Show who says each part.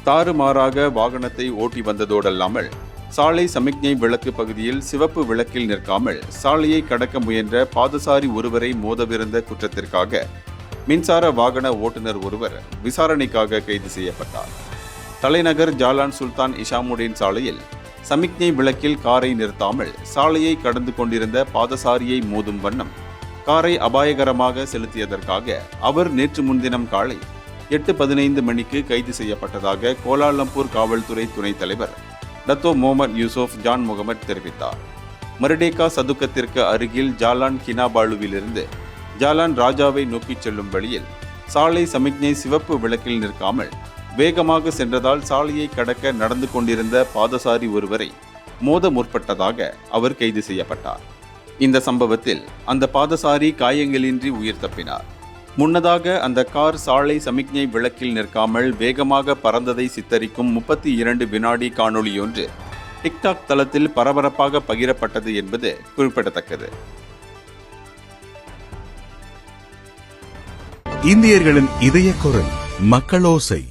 Speaker 1: தாறுமாறாக வாகனத்தை ஓட்டி வந்ததோடல்லாமல் சாலை சமிக்ஞை விளக்கு பகுதியில் சிவப்பு விளக்கில் நிற்காமல் சாலையை கடக்க முயன்ற பாதசாரி ஒருவரை மோதவிருந்த குற்றத்திற்காக மின்சார வாகன ஓட்டுநர் ஒருவர் விசாரணைக்காக கைது செய்யப்பட்டார். தலைநகர் ஜாலான் சுல்தான் இஷாமுடீன் சாலையில் சமிக்ஞை விளக்கில் காரை நிறுத்தாமல் சாலையை கடந்து கொண்டிருந்த பாதசாரியை மோதும் வண்ணம் காரை அபாயகரமாக செலுத்தியதற்காக அவர் நேற்று முன்தினம் காலை 8:15 மணிக்கு கைது செய்யப்பட்டதாக கோலாலம்பூர் காவல்துறை துணைத் தலைவர் டத்தோ முகமது யூசுப் ஜான் முகமது தெரிவித்தார். மர்டேகா சதுக்கத்திற்கு அருகில் ஜாலான் கினாபாலுவிலிருந்து ஜாலான் ராஜாவை நோக்கிச் செல்லும் வழியில் சாலை சமிக்ஞை சிவப்பு விளக்கில் நிற்காமல் வேகமாக சென்றதால் சாலையை கடக்க நடந்து கொண்டிருந்த பாதசாரி ஒருவரை மோத முற்பட்டதாக அவர் கைது செய்யப்பட்டார். இந்த சம்பவத்தில் அந்த பாதசாரி காயங்களின்றி உயிர் தப்பினார். முன்னதாக அந்த கார் சாலை சமிக்ஞை விளக்கில் நிற்காமல் வேகமாக பறந்ததை சித்தரிக்கும் 32 வினாடி காணொளியொன்று டிக்டாக் தளத்தில் பரபரப்பாக பகிரப்பட்டது என்பது குறிப்பிடத்தக்கது.
Speaker 2: இந்தியர்களின் இதய குரல் மக்களோசை.